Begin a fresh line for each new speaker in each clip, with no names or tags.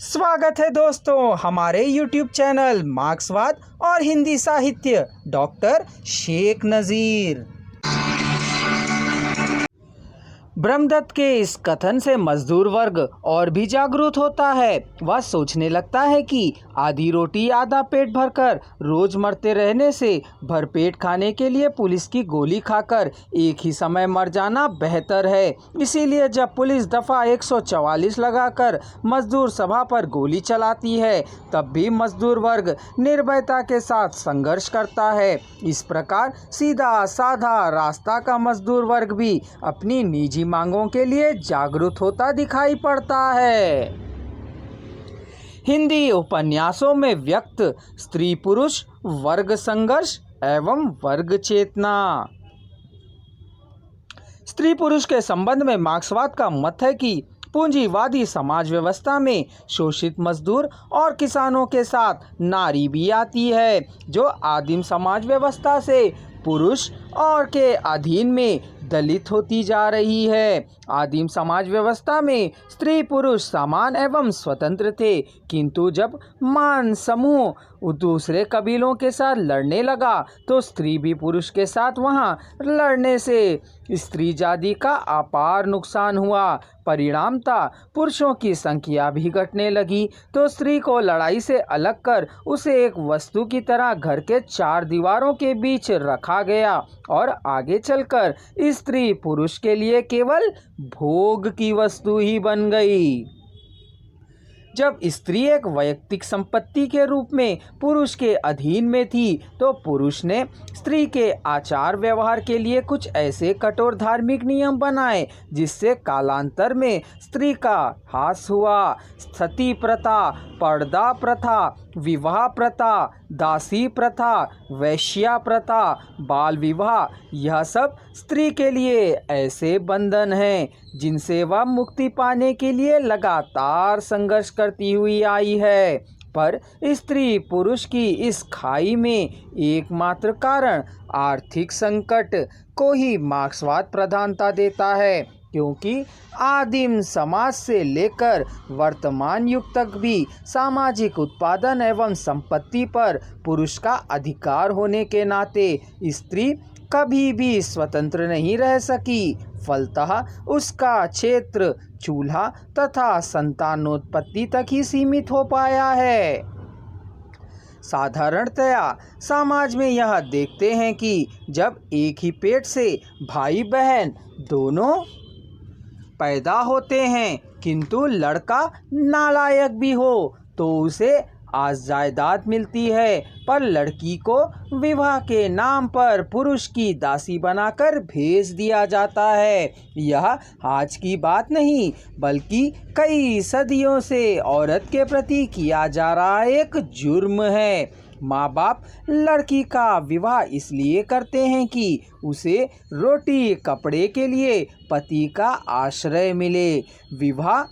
स्वागत है दोस्तों हमारे YouTube चैनल मार्क्सवाद और हिंदी साहित्य डॉक्टर शेख नज़ीर। ब्रह्मदत्त के इस कथन से मजदूर वर्ग और भी जागरूक होता है। वह सोचने लगता है कि आधी रोटी आधा पेट भरकर रोज मरते रहने से भरपेट खाने के लिए पुलिस की गोली खाकर एक ही समय मर जाना बेहतर है। इसीलिए जब पुलिस दफ़ा 144 लगाकर मजदूर सभा पर गोली चलाती है तब भी मजदूर वर्ग निर्भयता के साथ संघर्ष करता है। इस प्रकार सीधा साधा रास्ता का मजदूर वर्ग भी अपनी निजी मांगों के लिए जागरूक होता दिखाई पड़ता है। हिंदी उपन्यासों में व्यक्त स्त्री पुरुष वर्ग संघर्ष एवं वर्ग चेतना। स्त्री पुरुष के संबंध में मार्क्सवाद का मत है कि पूंजीवादी समाज व्यवस्था में शोषित मजदूर और किसानों के साथ नारी भी आती है, जो आदिम समाज व्यवस्था से पुरुष और के अधीन में दलित होती जा रही है। आदिम समाज व्यवस्था में स्त्री पुरुष समान एवं स्वतंत्र थे, किंतु जब मान समूह दूसरे कबीलों के साथ लड़ने लगा तो स्त्री भी पुरुष के साथ वहां लड़ने से स्त्री जाति का अपार नुकसान हुआ। परिणाम था पुरुषों की संख्या भी घटने लगी, तो स्त्री को लड़ाई से अलग कर उसे एक वस्तु की तरह घर के चार दीवारों के बीच रखा गया और आगे चलकर स्त्री पुरुष के लिए केवल भोग की वस्तु ही बन गई। जब स्त्री एक वैयक्तिक संपत्ति के रूप में पुरुष के अधीन में थी तो पुरुष ने स्त्री के आचार व्यवहार के लिए कुछ ऐसे कठोर धार्मिक नियम बनाए जिससे कालांतर में स्त्री का ह्रास हुआ। सती प्रथा, पर्दा प्रथा, विवाह प्रथा, दासी प्रथा, वैश्या प्रथा, बाल विवाह, यह सब स्त्री के लिए ऐसे बंधन हैं जिनसे वह मुक्ति पाने के लिए लगातार संघर्ष करती हुई आई है। पर स्त्री पुरुष की इस खाई में एकमात्र कारण आर्थिक संकट को ही मार्क्सवाद प्रधानता देता है, क्योंकि आदिम समाज से लेकर वर्तमान युग तक भी सामाजिक उत्पादन एवं संपत्ति पर पुरुष का अधिकार होने के नाते स्त्री कभी भी स्वतंत्र नहीं रह सकी। फलतः उसका क्षेत्र चूल्हा तथा संतानोत्पत्ति तक ही सीमित हो पाया है। साधारणतया समाज में यह देखते हैं कि जब एक ही पेट से भाई बहन दोनों पैदा होते हैं किंतु लड़का नालायक भी हो तो उसे आज जायदाद मिलती है, पर लड़की को विवाह के नाम पर पुरुष की दासी बनाकर भेज दिया जाता है। यह आज की बात नहीं बल्कि कई सदियों से औरत के प्रति किया जा रहा एक जुर्म है। माँ बाप लड़की का विवाह इसलिए करते हैं कि उसे रोटी कपड़े के लिए पति का आश्रय मिले। विवाह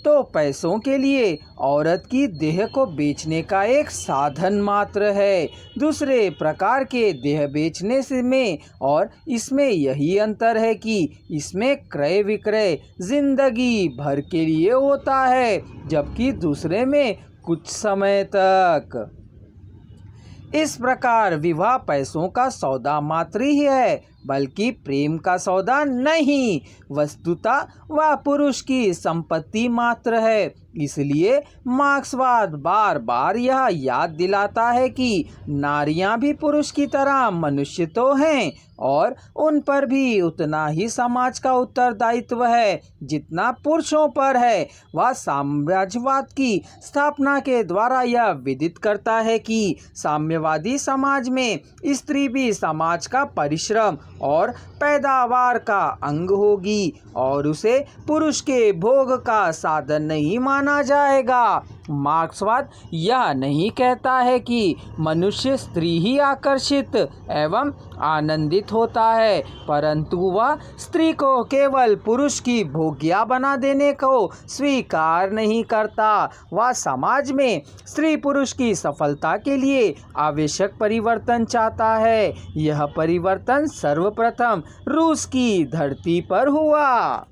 तो पैसों के लिए औरत की देह को बेचने का एक साधन मात्र है। दूसरे प्रकार के देह बेचने से में और इसमें यही अंतर है कि इसमें क्रय विक्रय जिंदगी भर के लिए होता है, जबकि दूसरे में कुछ समय तक। इस प्रकार विवाह पैसों का सौदा मात्र ही है, बल्कि प्रेम का सौदा नहीं। वस्तुतः वह पुरुष की संपत्ति मात्र है। इसलिए मार्क्सवाद बार बार यह याद दिलाता है कि नारियां भी पुरुष की तरह मनुष्य तो हैं और उन पर भी उतना ही समाज का उत्तरदायित्व है जितना पुरुषों पर है। वह साम्यवाद की स्थापना के द्वारा यह विदित करता है कि साम्यवादी समाज में स्त्री भी समाज का परिश्रम और पैदावार का अंग होगी और उसे पुरुष के भोग का साधन नहीं माना जाएगा। मार्क्सवाद यह नहीं कहता है कि मनुष्य स्त्री ही आकर्षित एवं आनंदित होता है, परंतु वह स्त्री को केवल पुरुष की भोग्या बना देने को स्वीकार नहीं करता। वह समाज में स्त्री पुरुष की सफलता के लिए आवश्यक परिवर्तन चाहता है। यह परिवर्तन सर्वप्रथम रूस की धरती पर हुआ।